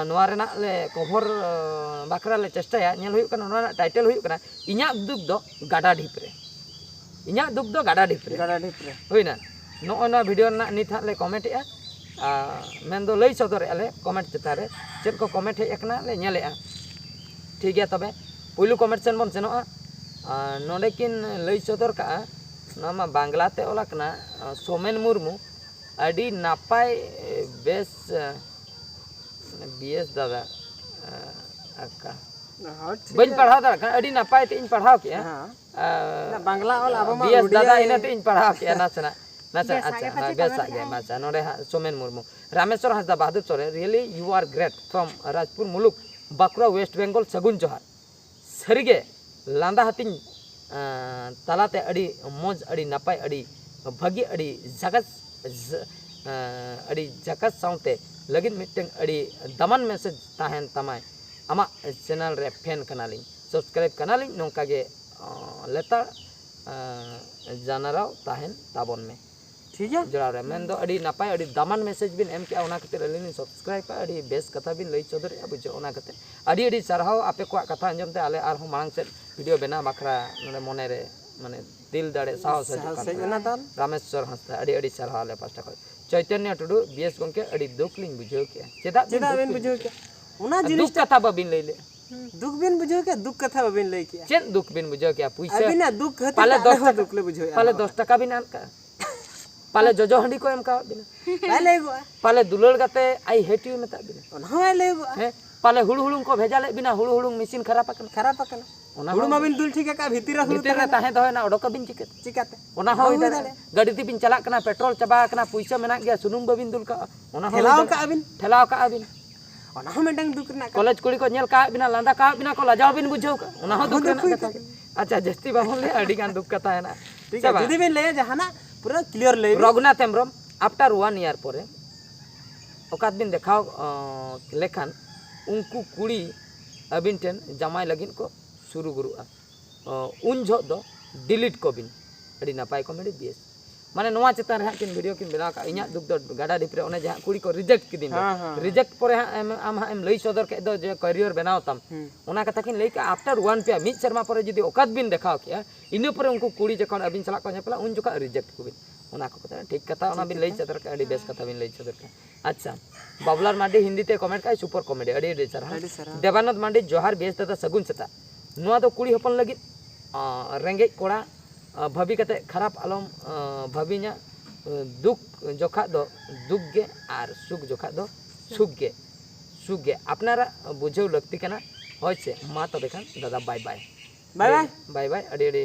नोआ रेना ले cover baccarat ले चेष्टाया नेल हुयुक कना नोआ टाइटल हुयुक कना इᱧᱟᱜ दुख दो गाडा ढिप रे इᱧᱟᱜ दुख दो गाडा ढिप रे होइना नोआ नोआ वीडियो ना नित हां ले कमेंट एआ मेन दो लई सदर एले कमेंट चेता रे चेद को कमेंट हेज एकना ले नेलेआ ठीक गया तबे पुइलु कमेंट सेन बन सेनोआ नोडे किन लई सदर का नोआ मा बांग्ला ते ओला कना सोमेन मुर्मू अडी नापाय बेस बीएस दादा अक्का बन पढ़ाव दादा अडी नापाय ते इन पढ़ाव के बांग्ला ओल अब मा बीएस दादा इने ते इन पढ़ाव के नासना नासा अच्छा बेसा गे माचा नोडे Somen Murmu Rameshwar Hansda Bahadur Soren really you are great from Rajpur मुलुक बाकुरा वेस्ट बेंगल सगुन जोहार सरिगे लांदा हतिन तालाते अडी मोज अडी नापाय अडी भागी अडी जगत अडी जगत साउते लगिन मिटंग अडी दमन मैसेज ताहेन तमाय आमा चैनल रे फैन कनालिंग सब्सक्राइब कनालिंग नोंका गे लेता जानराव ताहेन ताबन में ठीक है जोड़ा रे मेन दो अडी नापाय अडी दमन मैसेज बिन एम के ओना खातिर अलिन सब्सक्राइब का अडी बेस कथा बिन लई चोदर बुझे ओना खातिर अडी अडी सरहाव आपे को कथा अंजमते आले आर हो मांग से वीडियो बना बखरा नोने मोने रे माने दिल दाड़े साहस रामेश्वर हंसदा अडी अडी सरहाव ले पास्टा को चैतन्य टुडू बीएस गोंके अडी दुख लिंग बुझो के चेदा बिन बुझो के ओना जिनिस दुख कथा बबिन लइले दुख बिन बुझो के दुख कथा बबिन लई के चेन दुख बिन बुझो के पुइसा अबिना दुख हते पाले 10 टका दुख ले बुझो पाले 10 टका बिन आनका पाले जोजो हंडी को एम का बिना पाले गो पाले दुलर गते आई हेट यू मेता बिना ओना होय ले गो हे पाले हुळु हुळुंग को भेजा ले बिना हुळु हुळुंग मशीन खराब अकन ओना हुळु माबिन दुल ठीक का भीतर रे ताहे दो ना ओडक बिन चिकाते ओना होय दाड़े गाड़ी ती बिन चला कना पेट्रोल चबा कना पैसा मेना गया सुनुम बबिन दुल का ओना ठेलाव का बिन ओना हो मेडंग दुख ना कॉलेज कुड़ी को नेल का बिना लांदा का बिना को लजाव बिन बुझो का ओना हो दुख ना कथा अच्छा जस्ती बाबन ले अडी गान दुख कथा है ना ठीक है जदी बिन ले जहाना पूरा क्लियर ले रघुनाथ हेम्ब्रम आफ्टर 1 ईयर परे ओकात बिन देखाव लेखान उनको कुड़ी अबिन टेन जमाई लगिन को शुरू गुरुआ उन झो दो डिलीट को बिन अडी नापाय कॉमेडी बीएस माने नोआ चेतान रे किन वीडियो किन बना का इኛ दुख दो गाडा डिपरे ओने जहां कुड़ी को रिजेक्ट किदिन रिजेक्ट परे आम हम लई सदर के दो जे करियर बनाव तम ओना कथा किन लई का आफ्टर 1 पे मिट शर्मा परे जदी ओकात बिन देखाव के इने परे उनको कुड़ी जखन अबिन चला को नेपला उन जुका रिजेक्ट को बिन ओना को कथा ठीक कथा ओना बिन लई सदर के अडी बेस कथा बिन लई सदर के अच्छा बाबुलार मांडी हिंदी ते कमेंट का सुपर कॉमेडी अडी अडी सर देवानंद मांडी जोहार बेस दादा सगुन सेता नोआ दो कुड़ी हपन लगी रेंगे कोड़ा भाभी कते खराब आलम भाभी냐 दुख जोखा दो दुख गे आर सुख जोखा दो सुख गे अपनारा बुझेव लगती कना होय से मा तबे खान दादा bye bye bye bye bye अडी अडी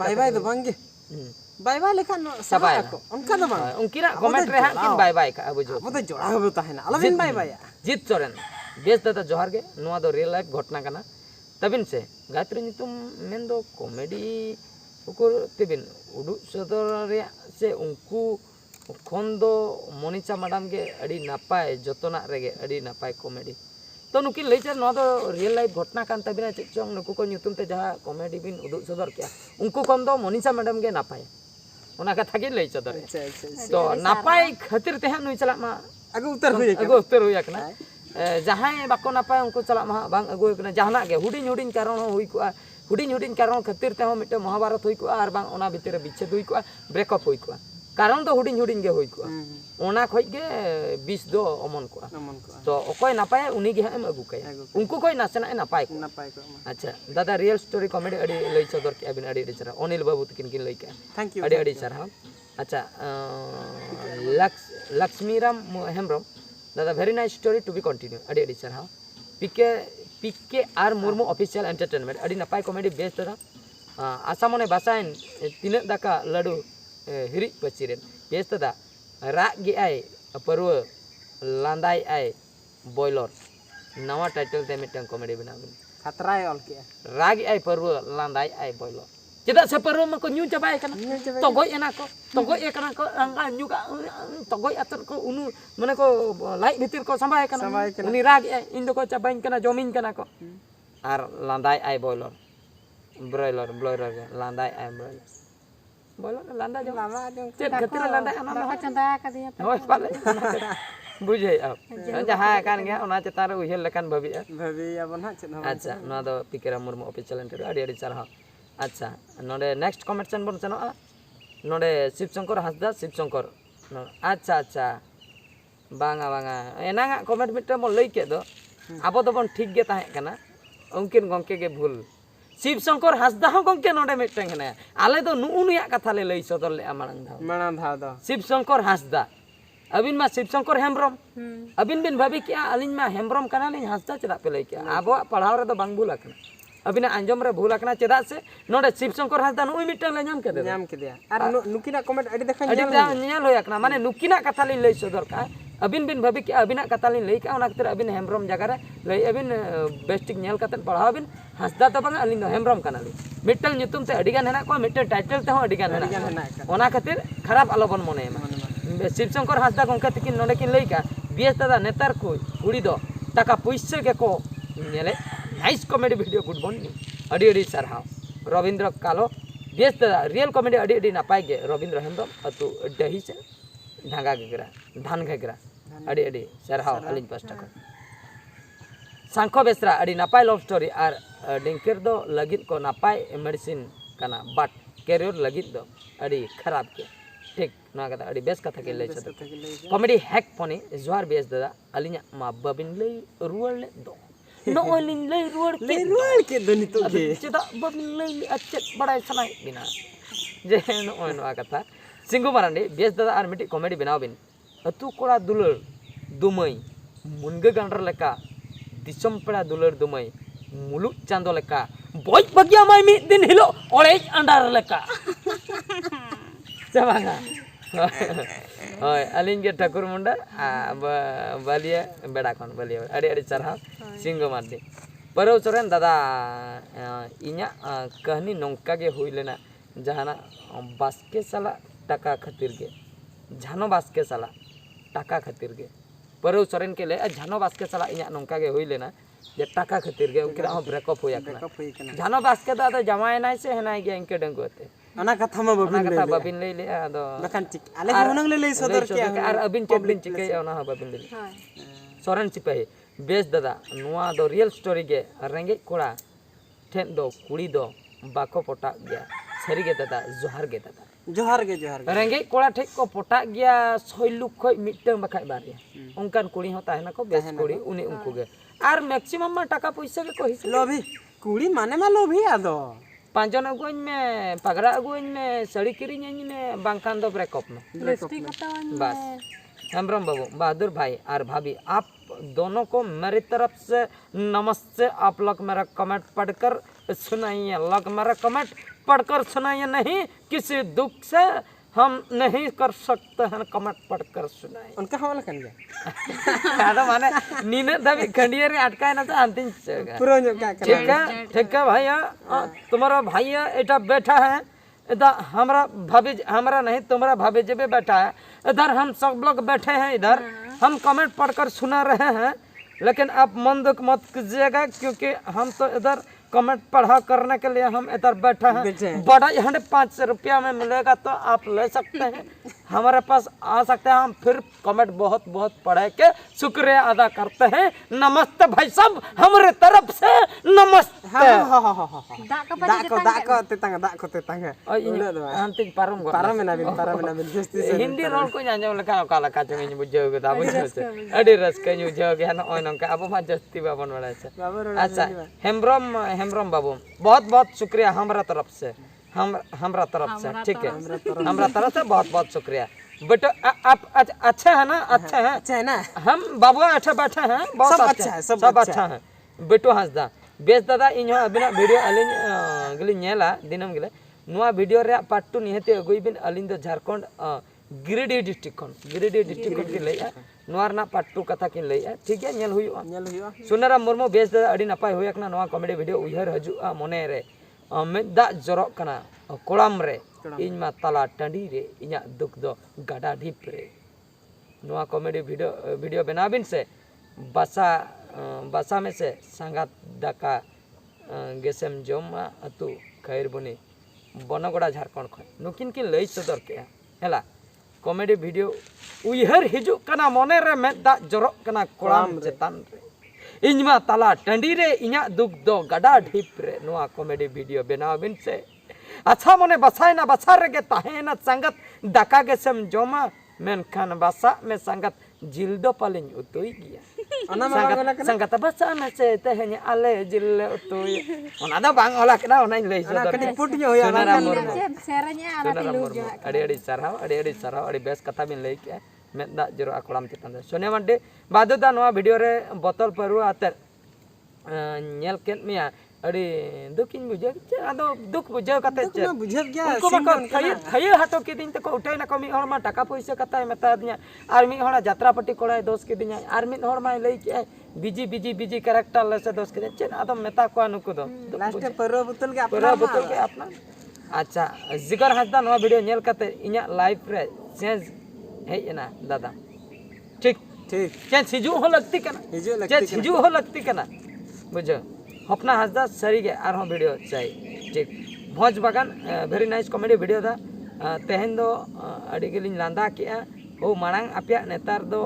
बाय बाय दो बांगे बाय बाय लेखान सबाय को उनका दो बांग उनकिना कमेंट रे हां किन बाय बाय का बुझो अब तो जोड़ा हो ताहेना अलबिन बाय बाय जीत सोरेन बेस दादा जोहार गे नोआ दो रियल लाइफ घटना कना तबिन से गायत्री नितुम मेन दो कॉमेडी उकुर तिबिन उडु सदर रे से उनको खन दो मोनिसा मैडम के अड़ी नापाय जतना रेगे अड़ी नापाय कॉमेडी तो नुकिन लईचर नो दो रियल लाइफ घटना कान तबिना चेचोंग नुकु को ᱧᱩᱛᱩᱢ ते जहां कॉमेडी बिन उडु सदर के उनको खन दो मोनिसा मैडम के नापाय ओना कथा के लई सदर तो नापाय खातिर ते नुई चला मा अगु उत्तर हुई कना जहां बाको नापाय उनको चला मा बांग अगु कना जहाना के हुडिन हुडिन कारण हुई को हुडिन हुडिन कारण खातिर ते मिटे महाभारत हुई को आर बांग ओना भितर विच्छेद हुई को ब्रेकअप हुई को कारण तो हुडिन हुडिन गे हुई को ओना खoj गे 20 दो अमन को तो ओकोय नापाय उनी गे हम अगु कय उनको कोई नासना नापाय को अच्छा दादा रियल स्टोरी कॉमेडी अडी लई सदर के अबिन अडी चरा अनिल बाबू तकिन किन लई के थैंक यू अडी अडी सर अच्छा लक्ष्मीराम हेम्ब्रम दादा very nice story to be continue अडी अडी sir PK R Murmu official entertainment अडी नापाय कॉमेडी बेस्ट दादा आशा मने बासाइन तिना दाका लाडू हिरी पचिरेन बेस दादा राग गे आय परव लांदाय आय बॉयलर नवा टाइटल ते मिटन कॉमेडी बनाबिन खतराय ऑल के राग आय परव लांदाय आय बॉयलर चेदा से परव मको न्यू चाबाय कना तो गोय एना को तो गोय एकना को अंगा न्यू का तो गोय अतन को उनु माने को लाई भीतर को संभाय कना उनी राग आय इन दो को चाबाइन कना जमीन कना को आर लांदाय आय बॉयलर ब्रॉयलर लांदाय आय ब्रॉयलर बोलो लांदा जो चेत खतिर लांदा अना चंदा का दिया होय पाले बुझे अब जहाँ कान गया ओना चेतान रे उहर लेकान भाबी भाभी अब ना चेत हम अच्छा ना दो पिकेरा मुर्मू ऑफिशियल इंटरव्यू अड़ी अड़ी चारहा अच्छा नोडे नेक्स्ट कमेंट सेन बन सेनोआ नोडे शिवशंकर हासदा शिवशंकर अच्छा अच्छा बांगा बांगा एनांगा कमेंट मिटे मो लई के दो आबो दो बन ठीक गे ताहे कना उनकिन गंके के भूल शिवशंकर हासदा हो गंके नोडे मिटे कने आले दो नुनुया कथा ले लई सदर ले मांग धाव दो शिवशंकर हासदा अबिन मा शिवशंकर हेम्ब्रम अबिन बिन भाभी क्या अलिन मा हेम्ब्रम कना नहीं हासदा चदा पे लई के आबो पढ़ाव रे दो बांग भूल आकना अबिना आंजम रे भूल आकना चदा से नोडे शिवशंकर हासदा नुई मिटन ले नाम के दे और नुकिना कमेंट अडी देखा ᱧᱮᱞ होय आकना माने नुकिना कथा लिन लई सदर का अबिन बिन भाभी क्या अबिना कथा लिन लई का ओना खतिर अबिन हेम्ब्रम जगह रे लई अबिन बेस्टिक ᱧᱮल कतन पढ़ाव अबिन हासदा तो बांग अलिन हेम्ब्रम कना ली मिटल ᱧᱩᱛᱩᱢ ते अडिगान हेना को मिटल टाइटल ते हो अडिगान हेना ओना खतिर खराब आलोबन मने शिवशंकर हासदा गंका तकिन नोडे किन लई का बीएस दादा नेतार को कुड़ी दो टाका पैसे के को नेले nice comedy video good morning अडी अडी सरहाव रविंद्र कालो बीएस दादा रियल कॉमेडी अडी अडी नापाय गे रविंद्र हेम्ब्रम अतु डही से ढांगा गेगरा धान गेगरा अडी अडी सरहाव अलिन पास्टा को सांखो बेसरा अडी नापाय लव स्टोरी आर डिंकेर दो लगित को नापाय मेडिसिन काना बट कैरियर लगित दो अडी खराब के ठीक ना कथा अडी बेस कथा के ले छत कॉमेडी हैक पनी जोहार बेस दादा अलिnya मा बाबिन लई रुवल ले दो नो अलिन लई रुवल के दो नितो के चेदा बाबिन लई अच्छे बड़ा सनाय बिना जे नो कथा सिंगु मारांडी बेस दादा आर मिटी कॉमेडी बनाव बिन अतु कोड़ा दुलर दुमई मुनगे गांडर लेका दिसम पेड़ा दुलर दुमई मुलुक चांदो लेका बॉय बगिया माई मी दिन हिलो ओरेज अंडार लेका चबांगा होय अलिन के ठाकुर मुंडा बालिया बेड़ा खन बालिया अड़ी अड़ी चरहा सिंगो मारदी परव चोरेन दादा इnya कहानी नोंका गे हुई लेना जहाना बास्के साला टाका खातिर गे झानो बास्के साला टाका खातिर गे परव चोरेन के ले झानो बास्के साला इnya नोंका गे हुई लेना जे टाका खातिर गे उनके हो ब्रेकअप होया कना झानो बास्के दादा जमाय नाय से हेनाय गे इनके डंगोते अना कथा मा बाबिन ले ले आदो लखन ठीक आले हुनंग ले ले सदर के आर अबिन चेक बिन चिके ओना बाबिन ले सोरेन चिपे बेस दादा नुआ दो रियल स्टोरी गे रेंगे कोड़ा ठेन दो कुड़ी दो बाको पोटा गया सरी गे दादा जोहार गे रेंगे कोड़ा ठेक को पोटा गया सोइलुक खय मिटंग बखाय बारे उनकान कुड़ी हो ताहेना को बेस कुड़ी उनी उनको गे आर मैक्सिमम मा टाका पैसा के कहि लोभी कुड़ी माने मा लोभी आदो पांचन अगुन में पगड़ा अगुन में साड़ी किरिंग में बांकान दो ब्रेकअप में बस हेम्ब्रम बाबू बहादुर भाई और भाभी आप दोनों को मेरी तरफ से नमस्ते। आप लोग मेरा कमेंट पढ़कर सुनाइए, लोग मेरा कमेंट पढ़कर सुनाइए, नहीं किसी दुख से हम नहीं कर सकते हैं कमेंट पढ़कर सुनाइए। उनका हवाला कर दिया आधा माने नीने दबी खंडिया रे अटकाए ना तो अंतिम पूरा जो क्या कर ठीक है भैया तुम्हारा भैया एटा बैठा है इधर हमारा नहीं तुम्हारा भाभी जब बैठा है इधर हम सब लोग बैठे हैं इधर हम कमेंट पढ़कर सुना रहे हैं, लेकिन आप मन दुख मत कीजिएगा क्योंकि हम तो इधर कमेंट पढ़ा करने के लिए हम इधर बैठा हैं। बड़ा यहाँ 500 रुपया में मिलेगा तो आप ले सकते हैं, हमारे पास आ सकते हैं। हम फिर कमेंट बहुत बहुत पढ़े के शुक्रिया अदा करते हैं। नमस्ते भाई साहब, हमारे तरफ से नमस्ते। हिंदी रोल को आंजम लेखा ओका लेखा चंग बुझाव गदा बुझाव अडी रस्का बुझाव गया न ओय नंका अब मा जस्ती बाबन बड़ा से। अच्छा हेम्ब्रम बाबू बहुत बहुत शुक्रिया हमारा तरफ से, हमारा तरफ से, ठीक है, हमारा तरफ से बहुत बहुत शुक्रिया बेटा। आप अच्छा है ना? अच्छा है ना? हम बाबू अच्छा बैठे हैं, बहुत अच्छा है, सब अच्छा है बेटो हंसदा बेस दादा इन अबिना वीडियो अलिन गली नेला दिनम गले नुआ वीडियो रे पार्ट 2 निहते अगुई बिन अलिन दो झारखंड गिरिडीह डिस्ट्रिक्ट के लैया नुआ रना पार्ट 2 कथा किन लैया, ठीक है, नेल हुआ सुनाराम मुर्मू बेस दादा अडी नपाय होय कना नुआ कॉमेडी वीडियो उयहर हजुआ मने रे मेदा जरो कना कोड़ाम रे इन मा तला टंडी रे इना दुख दो गाडा ढीप रे। नुआ कॉमेडी वीडियो बनाबिन से बसा में से संगात दाका गेसेम जोमा अतु खैर बनी बनगड़ा झारखंड खन नुकिन किन लई सदर के हेला कॉमेडी वीडियो उयहर हिजू कना मोने रे में दा जरक कना कोड़ाम चेतान रे इनमा ताला टंडी रे इना दुख दो गडा ढिप रे नोआ कॉमेडी वीडियो बनाव बिन से अच्छा मोने बसाय ना बसा रे के ताहेना संगत दाका के सम जोमा मेनखान बसा में संगत जिल्दो पालिन उतुई गया संगत बसा में से तेहnya ale jil utuy ona da bang olah kena ona lei so कटी पुटियो होया adi sarhaw adi bes kata bin lei ke med da jero akolam chetan sonia mande badu da noa video re botol paru ater nyel ket mia adi dukin bujau ado duk bujau kata che बुझत गया उनको बको खये हाटो के दिन तक उठाई ना कमी हर मा टाका पैसा कता मता दिया आर मी हड़ा यात्रा पट्टी कोड़ाय दोस के दिया आर मी हर मा लई के बिजी कैरेक्टर ले से दोस के चे आदम मेता को अनुको दो लास्ट पर बोतल के अपना अच्छा जिगर हासदा नो वीडियो नेल कते इnya लाइव रे चेंज हे ना दादा ठीक चेंज हिजू हो लगती कना हिजू हो लगती कना बुझो हपना हासदा सरी गे आर हो वीडियो चाहिए ठीक भोज बागान वेरी नाइस कॉमेडी वीडियो दा तेहन दो अड़ी गेलिन लांदा किया ओ मांग आपिया नेतार दो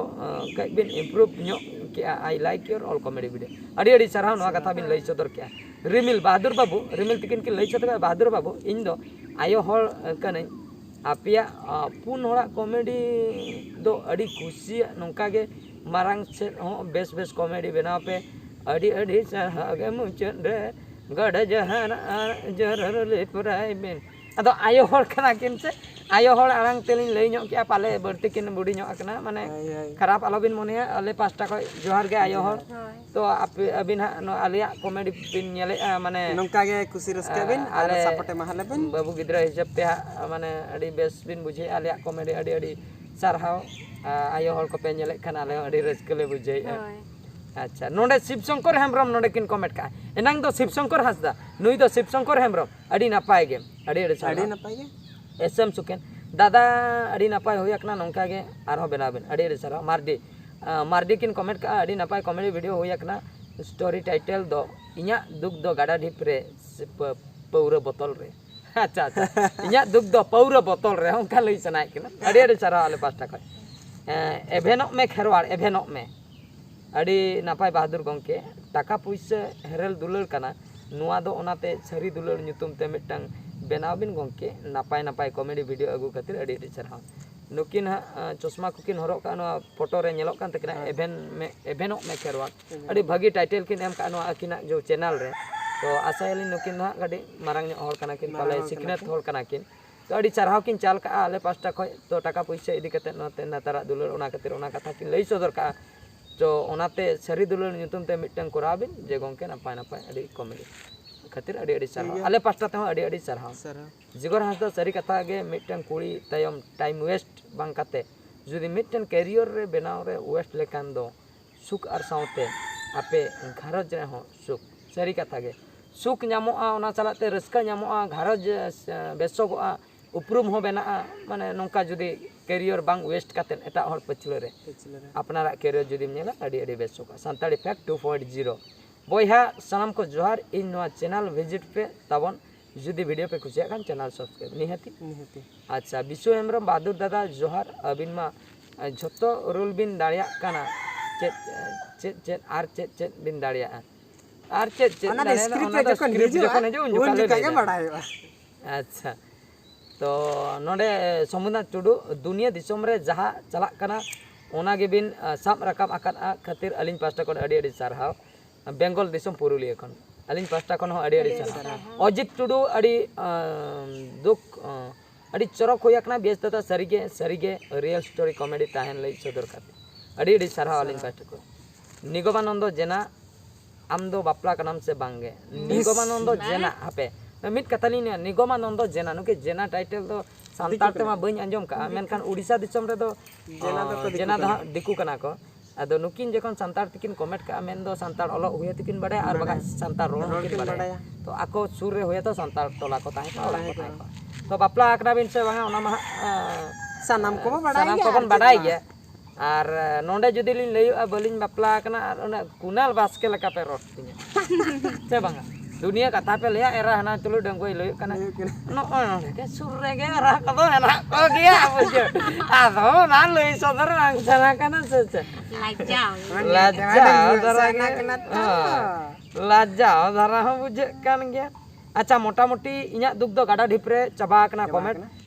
कई बिन इम्प्रूव न्यो किया I like your all comedy video अड़ी साराव नवा कथा बिन लई सदर किया रिमिल बहादुर बाबू रिमिल तिकिन की लई सदर बहादुर बाबू इन दो आयो होल कने आपिया पुन होड़ा कॉमेडी दो अड़ी खुशी नोंका गे मारांग से हो बेस कॉमेडी बनाव पे अड़ी साहागे मुचन रे गड जहान जरर ले पुराय बिन अदो आयो होल कना किन से आयो होल आरांग तेलिन लई न्यो किया पाले बर्ती किन बुडी न्यो कना माने खराब आलो बिन मोने अले पास्टा को जोहार गे आयो होल तो अबिन नो आलिया कॉमेडी बिन नेले माने नोंका गे खुशी रस्के बिन आले सपोर्ट माहले बिन बाबू गिद्रा हिसाब पे माने अड़ी बेस बिन बुझे आलिया कॉमेडी अड़ी सारहाव आयो होल को पे नेले खाना आले अड़ी रस्के ले बुझे अच्छा नोडे शिवशंकर हेम्ब्रम नोडे किन कमेंट का एनांग दो शिवशंकर हासदा नुई दो शिवशंकर हेम्ब्रम अड़ी नापाय गे अड़ी नापाय गे एसएम सुकेन दादा अड़ी नापाय होया कना नोंका गे आरो बेनाबिन अड़ी सारा मार्डी किन कमेंट का अड़ी नापाय कॉमेडी वीडियो होया कना स्टोरी टाइटल दो इnya दुख दो गाडा ढिप रे पौरा बोतल रे अच्छा इnya दुख दो पौरा बोतल रे ओंका लई सनाय कना अड़ी सारा आले पास्टा का एभेनो में खेरवाड़ एभेनो में अड़ी नापाय बहादुर गंके टाका पैसा हेरल दुलर कना नुआ दो ओनाते सरी दुलर नुतुम ते मिटंग बेनाव बिन गंके नापाय कॉमेडी वीडियो अगु खातिर अड़ी चरहा नुकिन चश्मा कुकिन हरक का नुआ फोटो रे नेलक कान तकना एभेनो में खेरवा अड़ी भागी टाइटल किन एम का नुआ अकिना जो चैनल रे तो आशायली नुकिन हा गडी मारांग हर कना किन पाले सिकनेत हर कना किन तो अड़ी चरहाव किन चाल का आले पास्टा खय तो टाका पैसा इदी कते नते नतारा दुलर ओना खातिर ओना कथा किन लई सदर का तो ओनाते सरी दुलर नुतुम ते मिटंग कोराबिन जे गंके नापाय अड़ी कॉमेडी खातिर अड़ी सारहाव आले पास्टा ते अड़ी सारहाव जिगर हासदा सरी कथा गे मिटंग कुड़ी तायम टाइम वेस्ट बांग काते जुदी मिटन कैरियर रे बनाव रे वेस्ट लेकान दो सुख आर साउते आपे घरज रे हो सुख सरी कथा गे सुख ᱧᱟᱢᱚᱜᱼᱟ ओना चलाते रस्का ᱧᱟᱢᱚᱜᱼᱟ घरज बेसोगᱚᱜᱼᱟ उपरूम हो बेना माने नोंका जुदी कैरियर बांग वेस्ट कातेन एटा हर पछले रे अपनारा कैरियर जुदी नेला अड़ी बेसोगा संताड़ी फैक्ट 2.0 बोया सनम को जोहार इन नोआ चैनल विजिट पे तबन जुदी वीडियो पे खुशिया खान चैनल सब्सक्राइब निहती अच्छा विशु हेम्ब्रम बहादुर दादा जोहार अबिन मा झोतो रोल बिन दाड़िया काना चेत आर चेत बिन दाड़िया आर चेत स्क्रिप्ट जखन हिजु अच्छा तो नोडे समुद्र टुडू दुनिया दिसम रे जहाँ चला कना ओना गे बिन साब रकाब आकाद खातिर अलिन पास्टा कोन अड़ी सारहाव बेंगल दिसम पुरुलिया खन अलिन पास्टा कोन हो अड़ी सारहाव अजित टुडू अड़ी दुख अड़ी चरक होया कना बेस तता सरीगे रियल स्टोरी कॉमेडी ताहेन लई सदर खातिर अड़ी सारहाव अलिन पास्टा को निगमानंद जेना आम दो बापला कनाम से बांगे निगमानंद जेना हापे मिट कथालिन निगमानंद जेना नुके जेना टाइटल दो सांतार तेमा बइन अंजम का मेनखान उड़ीसा दिसम रे दो जेना दो दिकु कना को अदो नुकिन जखन सांतार तिकिन कमेंट का मेन दो सांतार ओलो हुए तिकिन बडे आर बगा सांतार रोल तिकिन बडे तो आको सुर रे हुए तो सांतार टोला को ताहे तो बापला आकरा बिन से बगा ओना मा सनम को बडाई गया आर नोंडे जुदी लिन लई बलिन बापला कना आर ओना कुनाल बास्के लका पे रोट तिnya से बगा dunia kata pe lea era hana tulu dengkoi leu kana no ke surre ge era kado enak ko gia bujo ado nan leu sodar nang sana kana sece lajau darah kena lajau darah bujo kan gia acha मोटा मोटी इnya दुख दो गाडा ढिपरे चबा कना comment